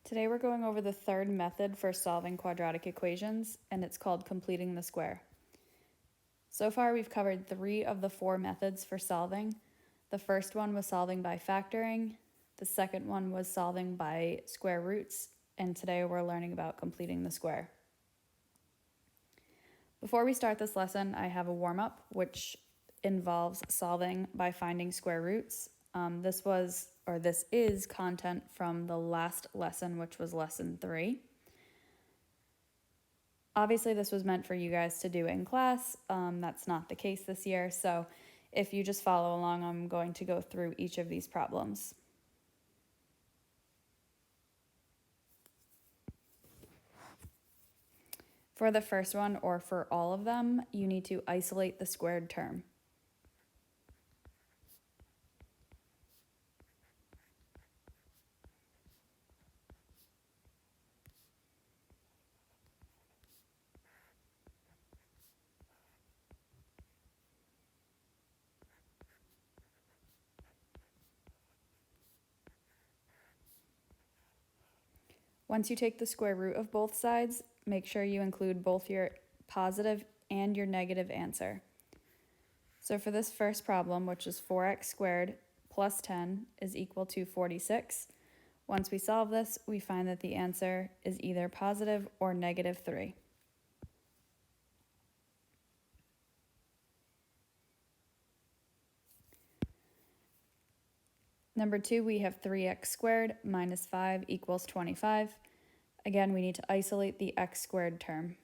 Today we're going over the third method for solving quadratic equations, and it's called completing the square. So far we've covered 3 of the 4 methods for solving. The first one was solving by factoring, the second one was solving by square roots, and today we're learning about completing the square. Before we start this lesson, I have a warm-up which involves solving by finding square roots. This is content from the last lesson, which was lesson 3. Obviously, this was meant for you guys to do in class. That's not the case this year, so if you just follow along, I'm going to go through each of these problems. For the first one, or for all of them, you need to isolate the squared term. Once you take the square root of both sides, make sure you include both your positive and your negative answer. So for this first problem, which is 4x squared plus 10 is equal to 46, once we solve this, we find that the answer is either positive or negative 3. Number 2, we have 3x squared minus 5 equals 25. Again, we need to isolate the x squared term.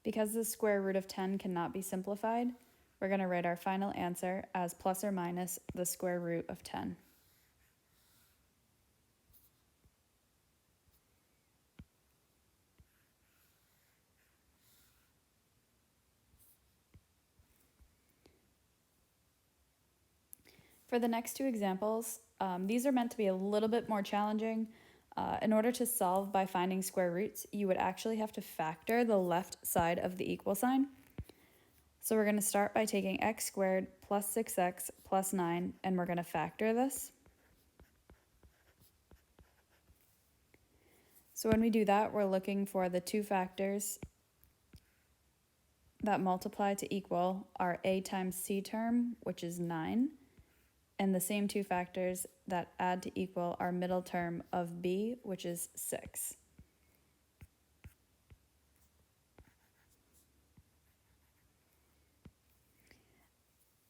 Because the square root of 10 cannot be simplified, we're going to write our final answer as plus or minus the square root of 10. For the next 2 examples, these are meant to be a little bit more challenging. In order to solve by finding square roots, you would actually have to factor the left side of the equal sign. So we're going to start by taking x squared plus 6x plus 9, and we're going to factor this. So when we do that, we're looking for the 2 factors that multiply to equal our a times c term, which is 9, and the same 2 factors that add to equal our middle term of b, which is 6.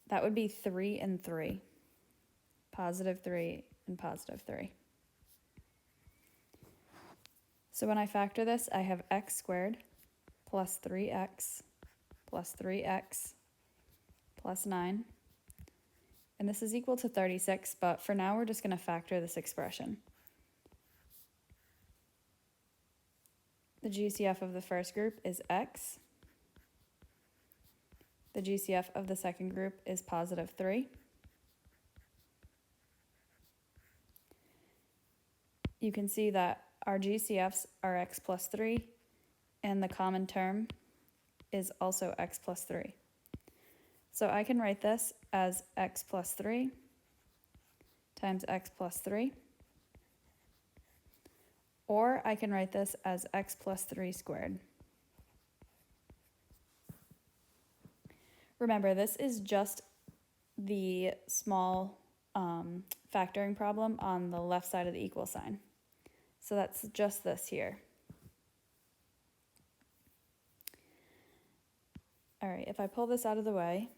That would be 3 and 3, positive 3 and positive 3. So when I factor this, I have x squared plus 3x plus 3x plus 9. And this is equal to 36, but for now we're just going to factor this expression. The GCF of the first group is x. The GCF of the second group is positive 3. You can see that our GCFs are x plus 3, and the common term is also x plus 3. So I can write this as x plus 3 times x plus 3, or I can write this as x plus 3 squared. Remember, this is just the small factoring problem on the left side of the equal sign. So that's just this here. All right, if I pull this out of the way,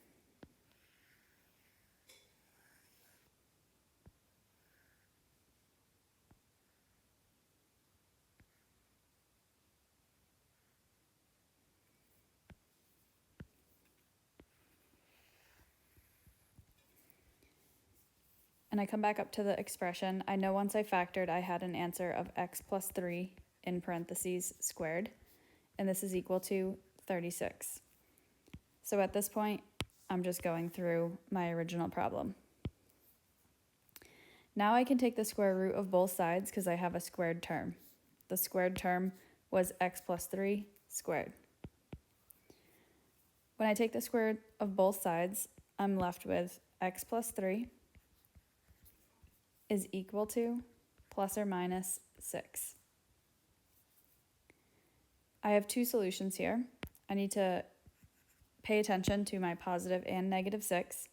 and I come back up to the expression, I know once I factored I had an answer of x plus 3 in parentheses squared. and this is equal to 36. So at this point, I'm just going through my original problem. Now I can take the square root of both sides because I have a squared term. The squared term was x plus 3 squared. When I take the square root of both sides, I'm left with x plus 3 is equal to plus or minus 6. I have two solutions here. I need to pay attention to my positive and negative 6.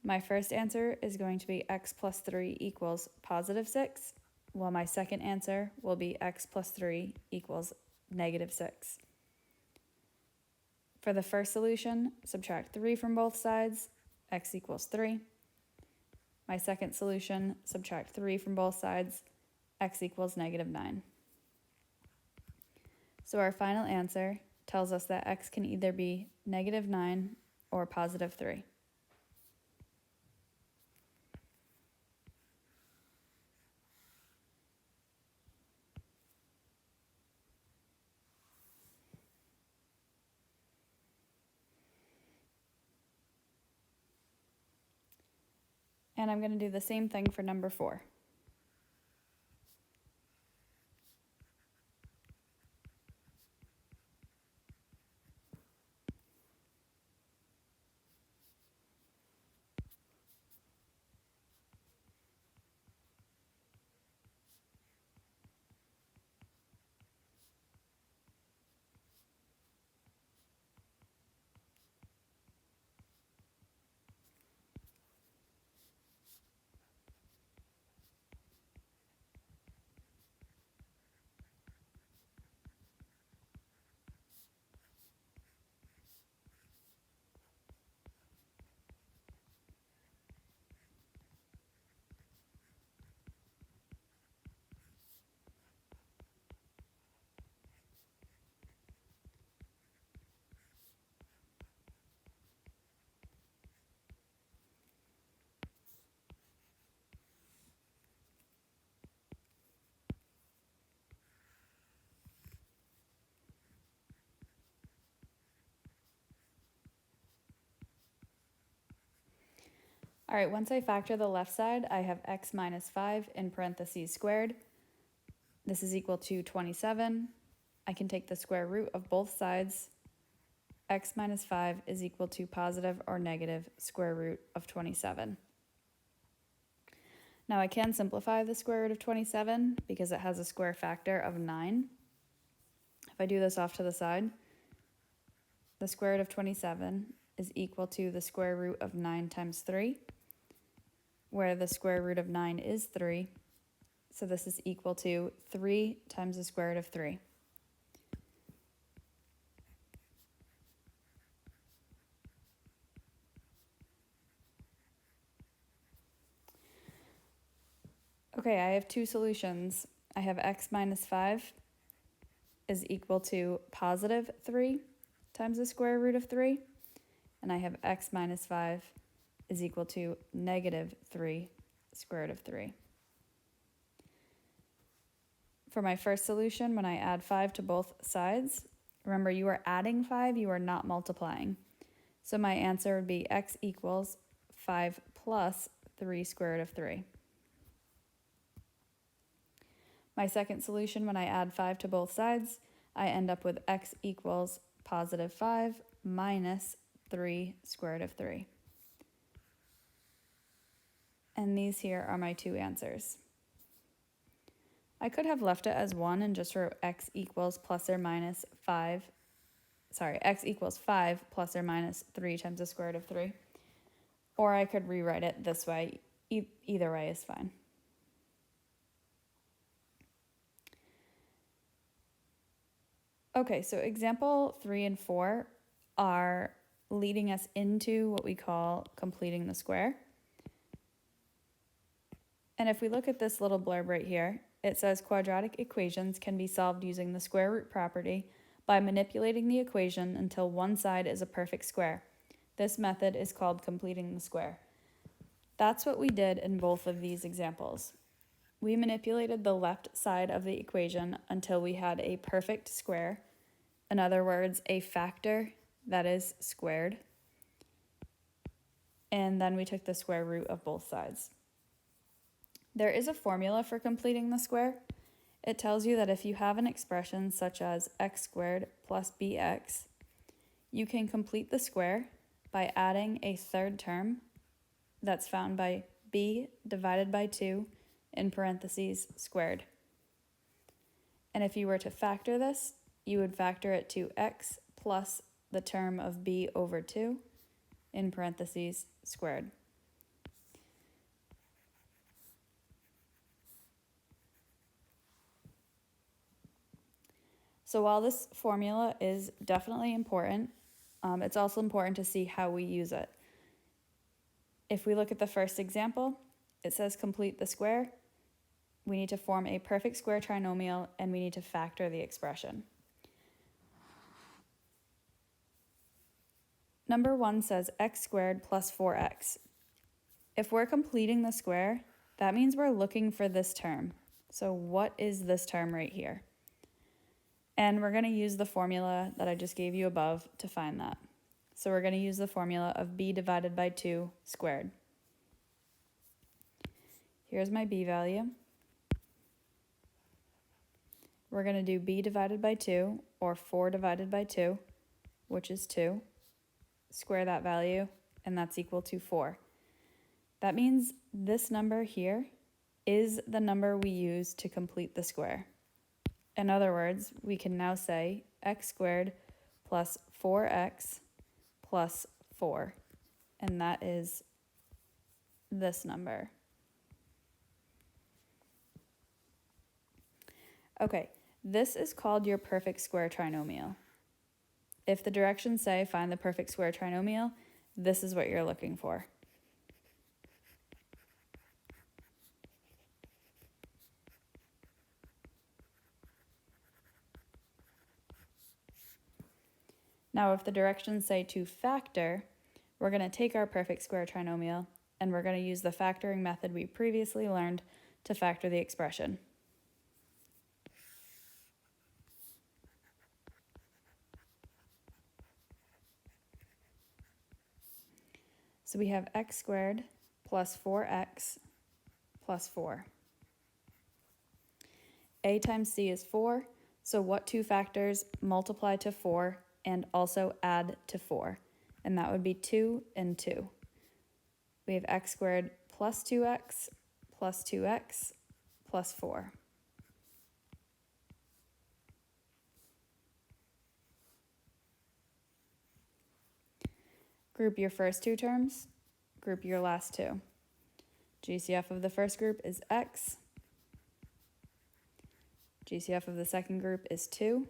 My first answer is going to be x plus 3 equals positive 6, while my second answer will be x plus 3 equals negative 6. For the first solution, subtract 3 from both sides, x equals 3. My second solution, subtract 3 from both sides, x equals negative 9. So our final answer tells us that x can either be negative 9 or positive 3. And I'm going to do the same thing for number 4. All right, once I factor the left side, I have x minus 5 in parentheses squared. This is equal to 27. I can take the square root of both sides. X minus 5 is equal to positive or negative square root of 27. Now I can simplify the square root of 27 because it has a square factor of 9. If I do this off to the side, the square root of 27 is equal to the square root of 9 times 3, where the square root of 9 is 3. So this is equal to 3 times the square root of 3. Okay, I have two solutions. I have x minus 5 is equal to positive 3 times the square root of 3, and I have x minus 5 is equal to negative 3 square root of 3. For my first solution, when I add 5 to both sides, remember you are adding 5, you are not multiplying. So my answer would be x equals 5 plus 3 square root of 3. My second solution, when I add 5 to both sides, I end up with x equals positive 5 minus 3 square root of 3. And these here are my two answers. I could have left it as 1 and just wrote x equals plus or minus 5. Sorry, x equals 5 plus or minus 3 times the square root of 3. Or I could rewrite it this way. Either way is fine. Okay, so example 3 and 4 are leading us into what we call completing the square. And if we look at this little blurb right here, it says quadratic equations can be solved using the square root property by manipulating the equation until one side is a perfect square. This method is called completing the square. That's what we did in both of these examples. We manipulated the left side of the equation until we had a perfect square, In other words, a factor that is squared. And then we took the square root of both sides. There is a formula for completing the square. It tells you that if you have an expression such as x squared plus bx, you can complete the square by adding a third term that's found by b divided by 2 in parentheses squared. And if you were to factor this, you would factor it to x plus the term of b over 2 in parentheses squared. So while this formula is definitely important, it's also important to see how we use it. If we look at the first example, it says complete the square. We need to form a perfect square trinomial, and we need to factor the expression. Number 1 says x squared plus 4x. If we're completing the square, that means we're looking for this term. So what is this term right here? And we're going to use the formula that I just gave you above to find that. So we're going to use the formula of b divided by 2 squared. Here's my b value. We're going to do b divided by 2, or 4 divided by 2, which is 2. Square that value, and that's equal to 4. That means this number here is the number we use to complete the square. In other words, we can now say x squared plus 4x plus 4, and that is this number. Okay, this is called your perfect square trinomial. If the directions say find the perfect square trinomial, this is what you're looking for. Now, if the directions say to factor, we're going to take our perfect square trinomial and we're going to use the factoring method we previously learned to factor the expression. So we have x squared plus 4x plus 4. A times c is 4, so what two factors multiply to 4 and also add to 4? And that would be 2 and 2. We have x squared plus 2x plus 2x plus 4. Group your first two terms, group your last two. GCF of the first group is x. GCF of the second group is 2.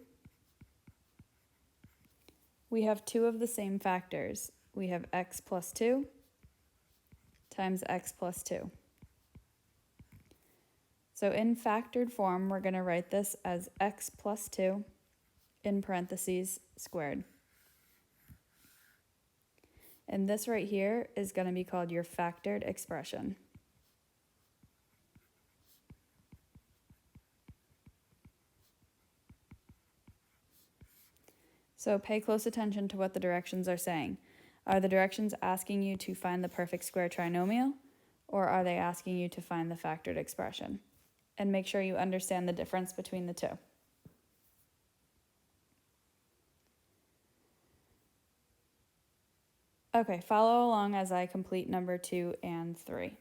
We have two of the same factors. We have x plus 2 times x plus 2. So in factored form, we're going to write this as x plus 2 in parentheses squared. And this right here is going to be called your factored expression. So pay close attention to what the directions are saying. Are the directions asking you to find the perfect square trinomial, or are they asking you to find the factored expression? And make sure you understand the difference between the two. Okay, follow along as I complete number 2 and 3.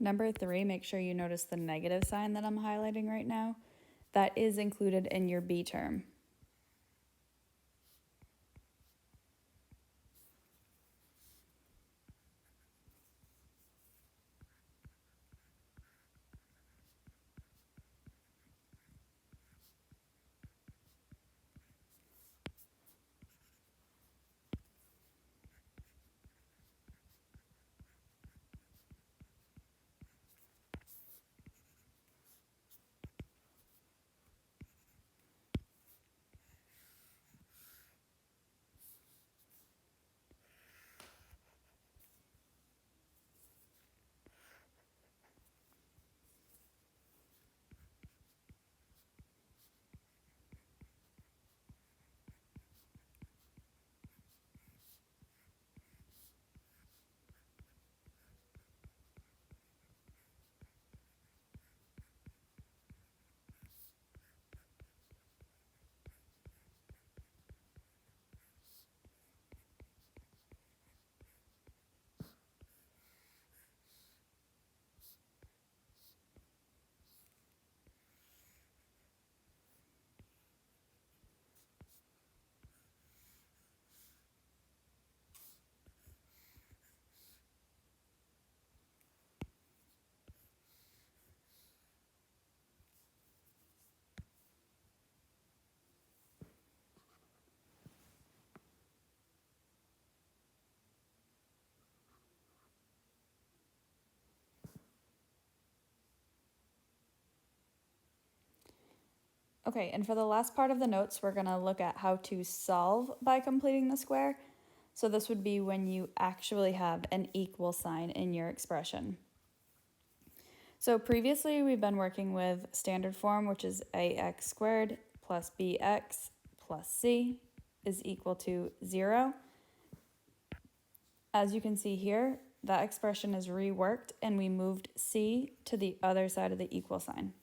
Number 3, make sure you notice the negative sign that I'm highlighting right now. That is included in your b term. Okay, and for the last part of the notes, we're gonna look at how to solve by completing the square. So this would be when you actually have an equal sign in your expression. So previously we've been working with standard form, which is ax squared plus bx plus c is equal to 0. As you can see here, that expression is reworked and we moved c to the other side of the equal sign.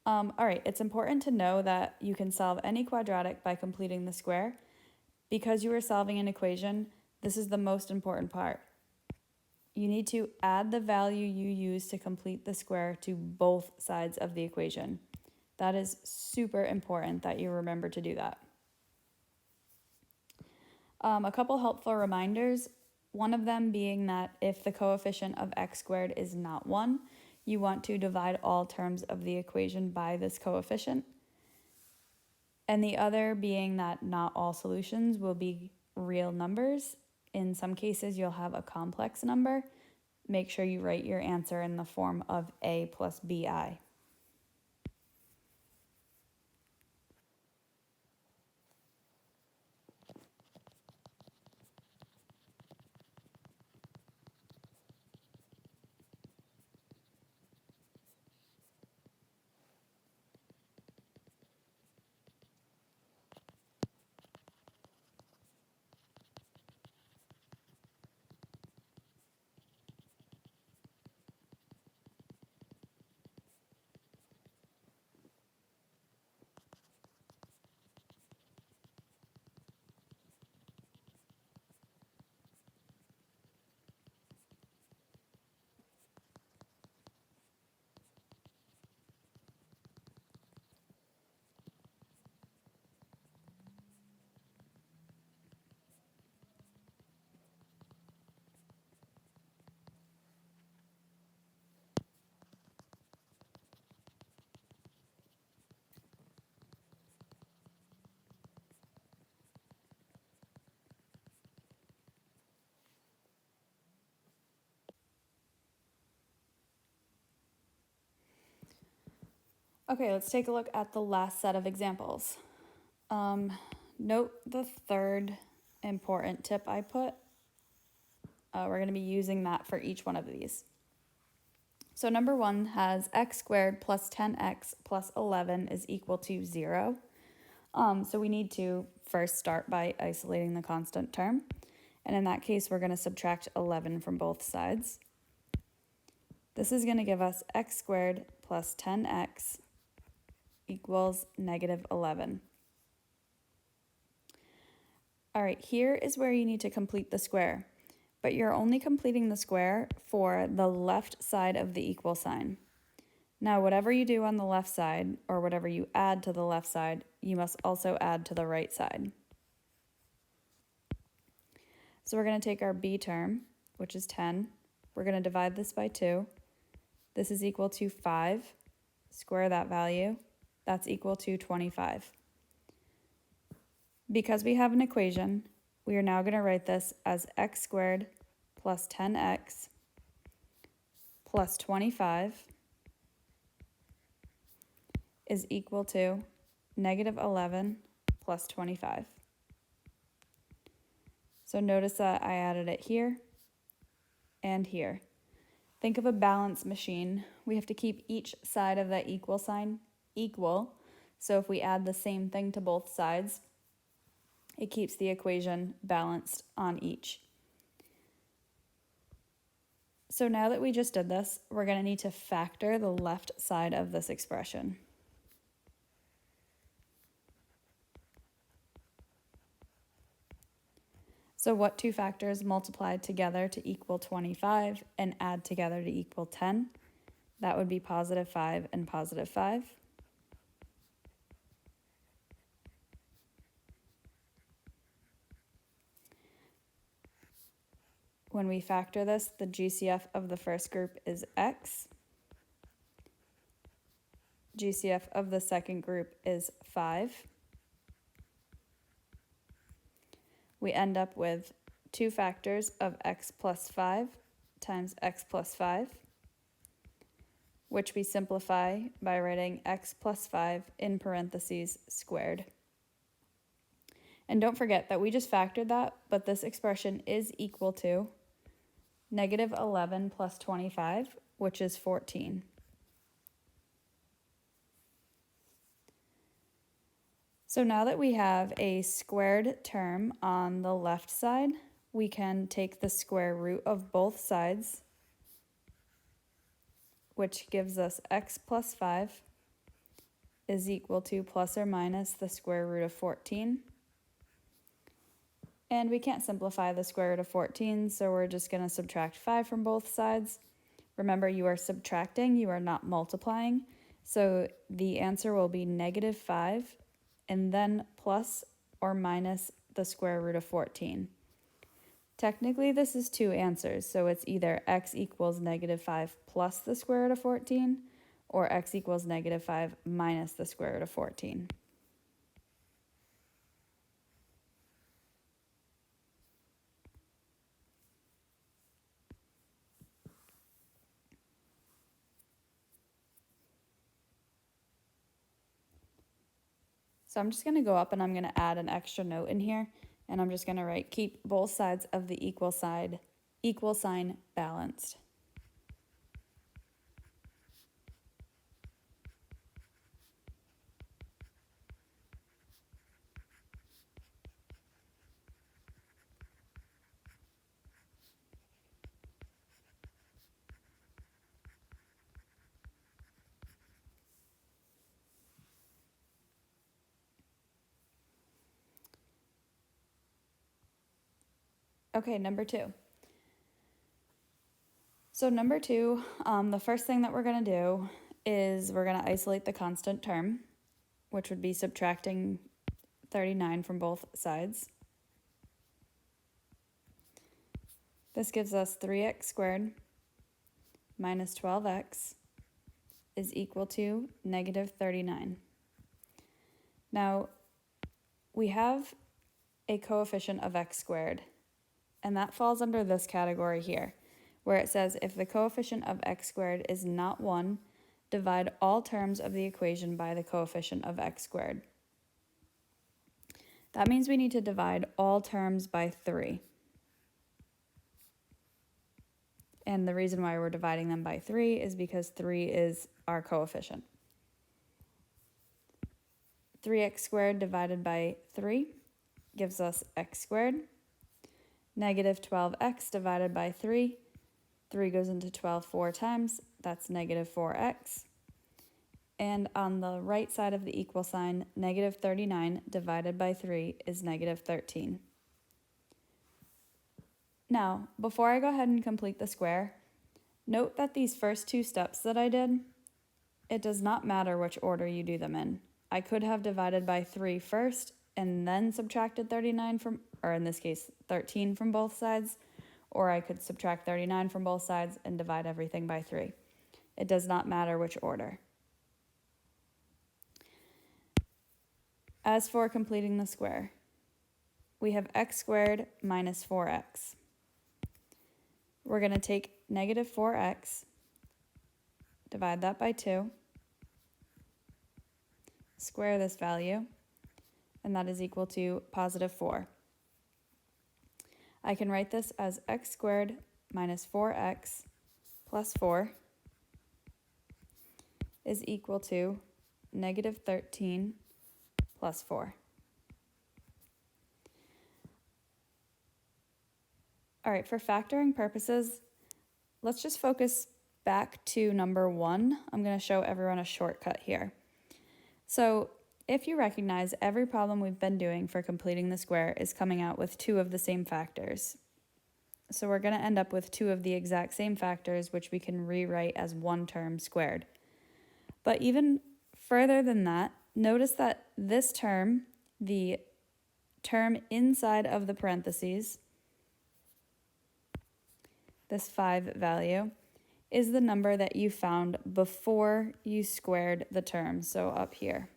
All right, it's important to know that you can solve any quadratic by completing the square. Because you are solving an equation, this is the most important part. You need to add the value you use to complete the square to both sides of the equation. That is super important that you remember to do that. A couple helpful reminders, one of them being that if the coefficient of x squared is not 1, you want to divide all terms of the equation by this coefficient. And the other being that not all solutions will be real numbers. In some cases, you'll have a complex number. Make sure you write your answer in the form of a plus bi. Okay, let's take a look at the last set of examples. Note the third important tip I put. We're going to be using that for each one of these. So number 1 has x squared plus 10x plus 11 is equal to 0. So we need to first start by isolating the constant term. And in that case, we're going to subtract 11 from both sides. This is going to give us x squared plus 10x equals negative 11. All right, here is where you need to complete the square. but you're only completing the square for the left side of the equal sign. Now, whatever you do on the left side, or whatever you add to the left side, you must also add to the right side. So we're going to take our b term, which is 10. We're going to divide this by 2. This is equal to 5. Square that value. That's equal to 25. Because we have an equation, we are now going to write this as x squared plus 10x plus 25 is equal to negative 11 plus 25. So notice that I added it here and here. Think of a balance machine. We have to keep each side of that equal sign equal. So if we add the same thing to both sides, it keeps the equation balanced on each. So now that we just did this, we're going to need to factor the left side of this expression. So what two factors multiply together to equal 25 and add together to equal 10? That would be positive 5 and positive 5. When we factor this, the GCF of the first group is x. GCF of the second group is 5. We end up with 2 factors of x plus 5 times x plus 5, which we simplify by writing x plus 5 in parentheses squared. And don't forget that we just factored that, but this expression is equal to negative 11 plus 25, which is 14. So now that we have a squared term on the left side, we can take the square root of both sides, which gives us x plus 5 is equal to plus or minus the square root of 14. And we can't simplify the square root of 14, so we're just going to subtract 5 from both sides. Remember, you are subtracting, you are not multiplying. So the answer will be negative 5 and then plus or minus the square root of 14. Technically, this is 2 answers, so it's either x equals negative 5 plus the square root of 14 or x equals negative 5 minus the square root of 14. So I'm just going to go up and I'm going to add an extra note in here, and I'm just going to write keep both sides of the equal sign balanced. Okay, number 2. So number 2, the first thing that we're going to do is we're going to isolate the constant term, which would be subtracting 39 from both sides. This gives us 3x squared minus 12x is equal to negative 39. Now, we have a coefficient of x squared, and that falls under this category here, where it says if the coefficient of x squared is not 1, divide all terms of the equation by the coefficient of x squared. That means we need to divide all terms by 3. And the reason why we're dividing them by 3 is because 3 is our coefficient. 3x squared divided by 3 gives us x squared. Negative 12x divided by 3. 3 goes into 12 4 times. That's negative 4x. And on the right side of the equal sign, negative 39 divided by 3 is negative 13. Now, before I go ahead and complete the square, note that these first two steps that I did, it does not matter which order you do them in. I could have divided by 3 first and then subtracted 39 from, or in this case, 13 from both sides, or I could subtract 39 from both sides and divide everything by 3. It does not matter which order. As for completing the square, we have x squared minus 4x. We're going to take negative 4x, divide that by 2, square this value, and that is equal to positive 4. I can write this as x squared minus 4x plus 4 is equal to negative 13 plus 4. All right, for factoring purposes, let's just focus back to number 1. I'm going to show everyone a shortcut here. So if you recognize, every problem we've been doing for completing the square is coming out with 2 of the same factors. So we're going to end up with 2 of the exact same factors, which we can rewrite as 1 term squared. But even further than that, notice that this term, the term inside of the parentheses, this 5 value, is the number that you found before you squared the term, so up here.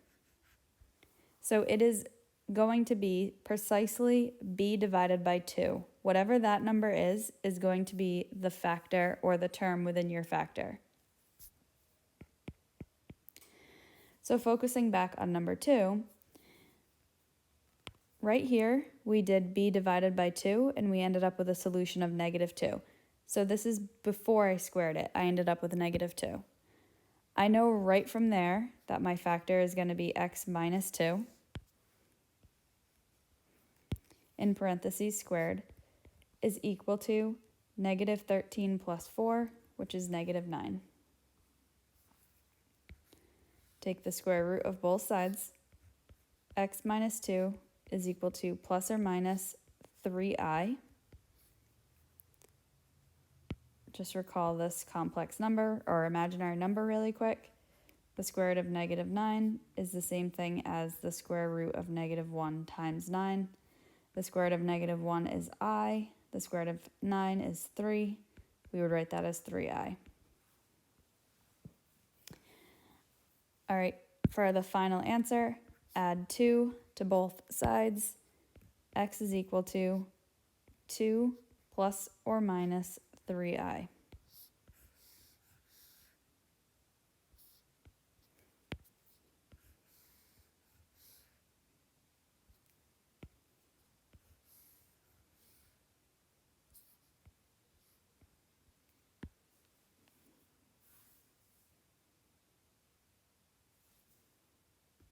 So it is going to be precisely b divided by 2. Whatever that number is going to be the factor or the term within your factor. So focusing back on number 2, right here we did b divided by 2 and we ended up with a solution of negative 2. So this is before I squared it. I ended up with negative 2. I know right from there that my factor is going to be x minus 2 in parentheses squared is equal to negative 13 plus 4, which is negative 9. Take the square root of both sides. X minus 2 is equal to plus or minus 3i. Just recall this complex number or imaginary number really quick. The square root of negative 9 is the same thing as the square root of negative 1 times 9. The square root of negative 1 is I. The square root of 9 is 3. We would write that as 3i. All right, for the final answer, add 2 to both sides. X is equal to 2 plus or minus 3i.